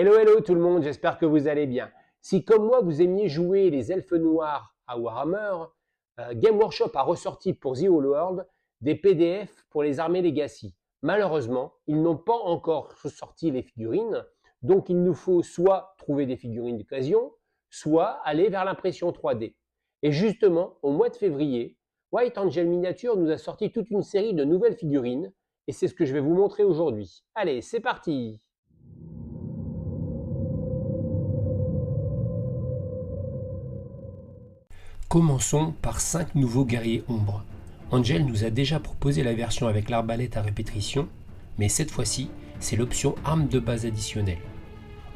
Hello, hello tout le monde, j'espère que vous allez bien. Si comme moi vous aimiez jouer les elfes noirs à Warhammer, Game Workshop a ressorti pour The Whole World des PDF pour les armées Legacy. Malheureusement, ils n'ont pas encore ressorti les figurines, donc il nous faut soit trouver des figurines d'occasion, soit aller vers l'impression 3D. Et justement, au mois de février, White Angel Miniature nous a sorti toute une série de nouvelles figurines, et c'est ce que je vais vous montrer aujourd'hui. Allez, c'est parti! Commençons par 5 nouveaux guerriers ombres. Angel nous a déjà proposé la version avec l'arbalète à répétition, mais cette fois-ci, c'est l'option arme de base additionnelle.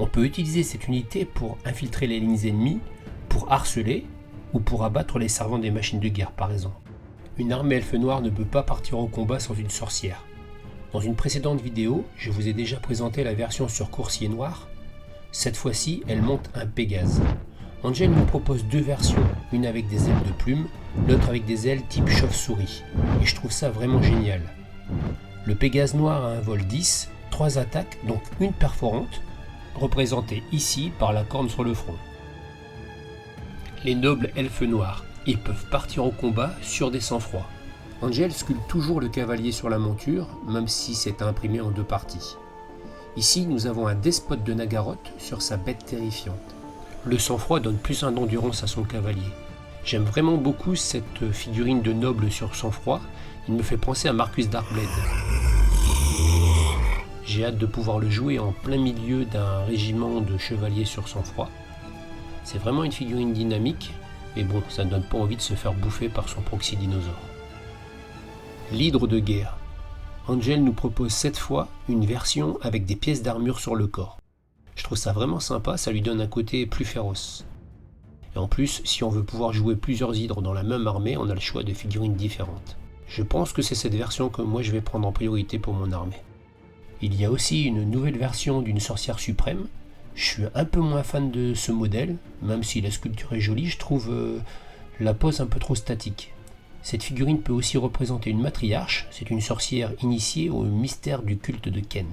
On peut utiliser cette unité pour infiltrer les lignes ennemies, pour harceler ou pour abattre les servants des machines de guerre par exemple. Une armée elfe noire ne peut pas partir au combat sans une sorcière. Dans une précédente vidéo, je vous ai déjà présenté la version sur coursier noir. Cette fois-ci, elle monte un Pégase. Angel nous propose deux versions, une avec des ailes de plume, l'autre avec des ailes type chauve-souris, et je trouve ça vraiment génial. Le Pégase noir a un vol 10, 3 attaques, donc une perforante, représentée ici par la corne sur le front. Les nobles elfes noirs, ils peuvent partir au combat sur des sang-froids. Angel sculpte toujours le cavalier sur la monture, même si c'est imprimé en deux parties. Ici, nous avons un despote de Nagaroth sur sa bête terrifiante. Le sang-froid donne plus d'endurance à son cavalier. J'aime vraiment beaucoup cette figurine de noble sur sang-froid. Il me fait penser à Marcus Darkblade. J'ai hâte de pouvoir le jouer en plein milieu d'un régiment de chevaliers sur sang-froid. C'est vraiment une figurine dynamique, mais bon, ça ne donne pas envie de se faire bouffer par son proxy dinosaure. L'hydre de guerre. Angel nous propose cette fois une version avec des pièces d'armure sur le corps. Je trouve ça vraiment sympa, ça lui donne un côté plus féroce. Et en plus, si on veut pouvoir jouer plusieurs hydres dans la même armée, on a le choix de figurines différentes. Je pense que c'est cette version que moi je vais prendre en priorité pour mon armée. Il y a aussi une nouvelle version d'une sorcière suprême. Je suis un peu moins fan de ce modèle, même si la sculpture est jolie, je trouve la pose un peu trop statique. Cette figurine peut aussi représenter une matriarche, c'est une sorcière initiée au mystère du culte de Ken.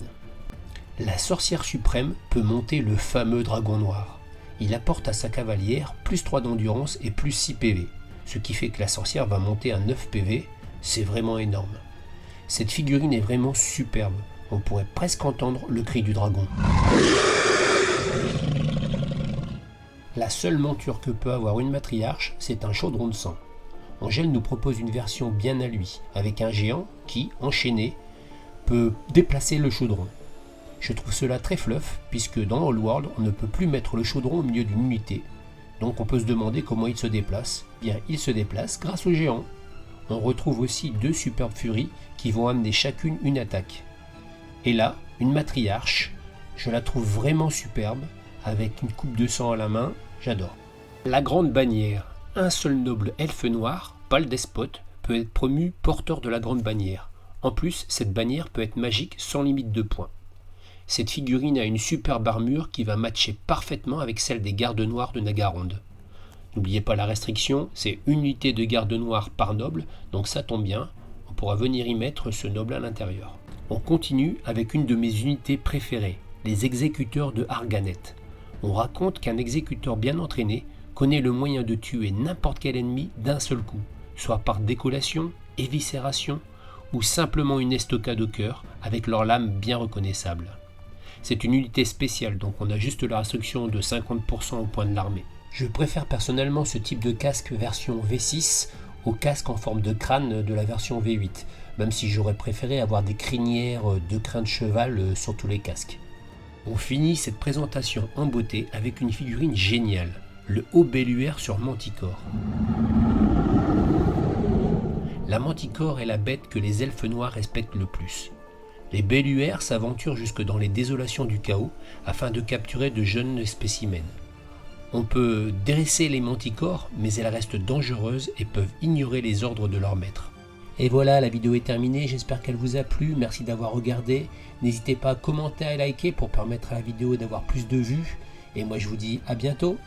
La sorcière suprême peut monter le fameux dragon noir. Il apporte à sa cavalière plus 3 d'endurance et plus 6 PV, ce qui fait que la sorcière va monter à 9 PV, c'est vraiment énorme. Cette figurine est vraiment superbe, on pourrait presque entendre le cri du dragon. La seule monture que peut avoir une matriarche, c'est un chaudron de sang. Angel nous propose une version bien à lui, avec un géant qui, enchaîné, peut déplacer le chaudron. Je trouve cela très fluff, puisque dans Whole World, on ne peut plus mettre le chaudron au milieu d'une unité. Donc on peut se demander comment il se déplace. Bien, il se déplace grâce au géant. On retrouve aussi deux superbes furies qui vont amener chacune une attaque. Et là, une matriarche, je la trouve vraiment superbe, avec une coupe de sang à la main, j'adore. La grande bannière, un seul noble elfe noir, pas le despote, peut être promu porteur de la grande bannière. En plus, cette bannière peut être magique sans limite de points. Cette figurine a une superbe armure qui va matcher parfaitement avec celle des gardes noirs de Nagaronde. N'oubliez pas la restriction, c'est une unité de garde noire par noble, donc ça tombe bien, on pourra venir y mettre ce noble à l'intérieur. On continue avec une de mes unités préférées, les exécuteurs de Arganet. On raconte qu'un exécuteur bien entraîné connaît le moyen de tuer n'importe quel ennemi d'un seul coup, soit par décollation, éviscération ou simplement une estocade au cœur avec leur lame bien reconnaissable. C'est une unité spéciale, donc on a juste la restriction de 50% au point de l'armée. Je préfère personnellement ce type de casque version V6 au casque en forme de crâne de la version V8, même si j'aurais préféré avoir des crinières de crin de cheval sur tous les casques. On finit cette présentation en beauté avec une figurine géniale, le Haut-Belluaire sur Manticore. La Manticore est la bête que les elfes noirs respectent le plus. Les belluaires s'aventurent jusque dans les désolations du chaos afin de capturer de jeunes spécimens. On peut dresser les manticores, mais elles restent dangereuses et peuvent ignorer les ordres de leur maître. Et voilà, la vidéo est terminée, j'espère qu'elle vous a plu, merci d'avoir regardé. N'hésitez pas à commenter et liker pour permettre à la vidéo d'avoir plus de vues. Et moi je vous dis à bientôt.